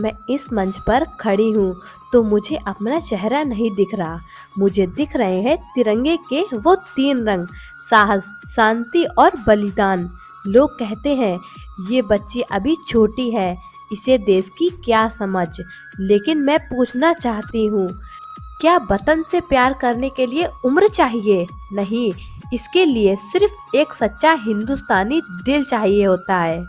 मैं इस मंच पर खड़ी हूँ तो मुझे अपना चेहरा नहीं दिख रहा। मुझे दिख रहे हैं तिरंगे के वो 3 रंग, साहस, शांति और बलिदान। लोग कहते हैं ये बच्ची अभी छोटी है, इसे देश की क्या समझ। लेकिन मैं पूछना चाहती हूँ, क्या वतन से प्यार करने के लिए उम्र चाहिए? नहीं, इसके लिए सिर्फ एक सच्चा हिंदुस्तानी दिल चाहिए होता है।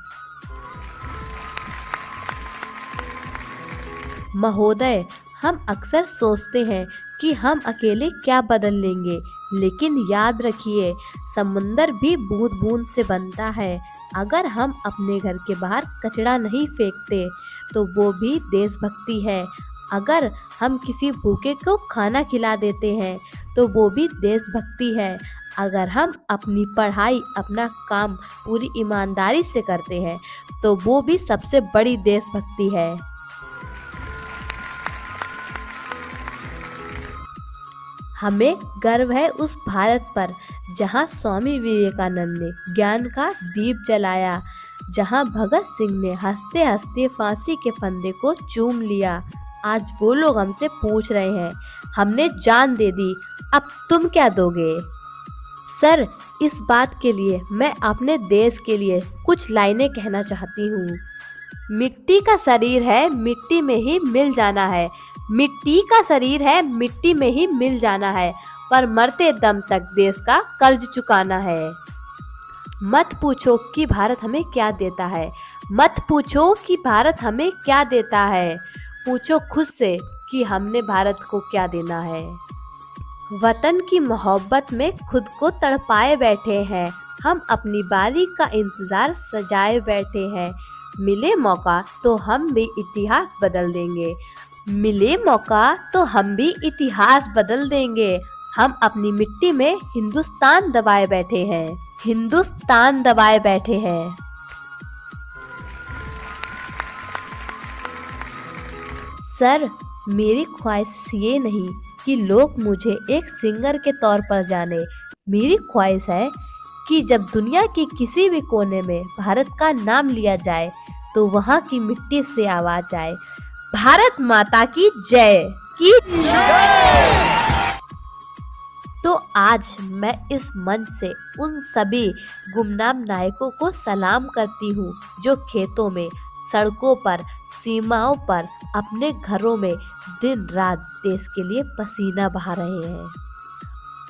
महोदय, हम अक्सर सोचते हैं कि हम अकेले क्या बदल लेंगे, लेकिन याद रखिए, समुंदर भी बूंद बूंद से बनता है। अगर हम अपने घर के बाहर कचरा नहीं फेंकते तो वो भी देशभक्ति है। अगर हम किसी भूखे को खाना खिला देते हैं तो वो भी देशभक्ति है। अगर हम अपनी पढ़ाई, अपना काम पूरी ईमानदारी से करते हैं तो वो भी सबसे बड़ी देशभक्ति है। हमें गर्व है उस भारत पर जहां स्वामी विवेकानंद ने ज्ञान का दीप जलाया, जहां भगत सिंह ने हंसते हंसते फांसी के फंदे को चूम लिया। आज वो लोग हमसे पूछ रहे हैं, हमने जान दे दी, अब तुम क्या दोगे? सर, इस बात के लिए मैं अपने देश के लिए कुछ लाइनें कहना चाहती हूँ। मिट्टी का शरीर है, मिट्टी में ही मिल जाना है। मिट्टी का शरीर है, मिट्टी में ही मिल जाना है, पर मरते दम तक देश का कर्ज चुकाना है। मत पूछो कि भारत हमें क्या देता है, मत पूछो कि भारत हमें क्या देता है, पूछो खुद से कि हमने भारत को क्या देना है। वतन की मोहब्बत में खुद को तड़पाए बैठे हैं, हम अपनी बारी का इंतजार सजाए बैठे हैं। मिले मौका तो हम भी इतिहास बदल देंगे, मिले मौका तो हम भी इतिहास बदल देंगे। हम अपनी मिट्टी में हिंदुस्तान दबाए बैठे हैं, हिंदुस्तान दबाए बैठे हैं। सर, मेरी ख्वाहिश ये नहीं कि लोग मुझे एक सिंगर के तौर पर जाने। मेरी ख्वाहिश है कि जब दुनिया के किसी भी कोने में भारत का नाम लिया जाए तो वहाँ की मिट्टी से आवाज आए, भारत माता की जय की जय। तो आज मैं इस मंच से उन सभी गुमनाम नायकों को सलाम करती हूँ जो खेतों में, सड़कों पर, सीमाओं पर, अपने घरों में दिन रात देश के लिए पसीना बहा रहे हैं।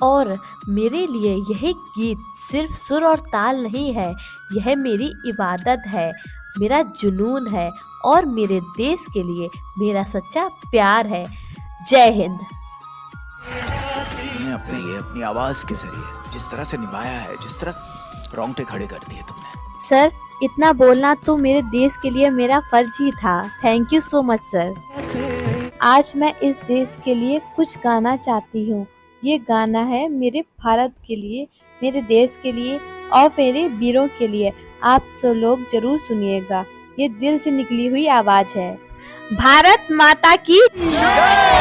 और मेरे लिए यह गीत सिर्फ सुर और ताल नहीं है, यह मेरी इबादत है, मेरा जुनून है और मेरे देश के लिए मेरा सच्चा प्यार है। जय हिंद। अपनी आवाज के जरिए जिस तरह से निभाया है, जिस तरह रोंगटे खड़े कर दिए तुमने। सर, इतना बोलना तो मेरे देश के लिए मेरा फर्ज ही था। Thank you so much sir. आज मैं इस देश के लिए कुछ गाना चाहती हूँ। ये गाना है मेरे भारत के लिए, मेरे देश के लिए और मेरे वीरों के लिए। आप सब लोग जरूर सुनिएगा, ये दिल से निकली हुई आवाज है। भारत माता की जय।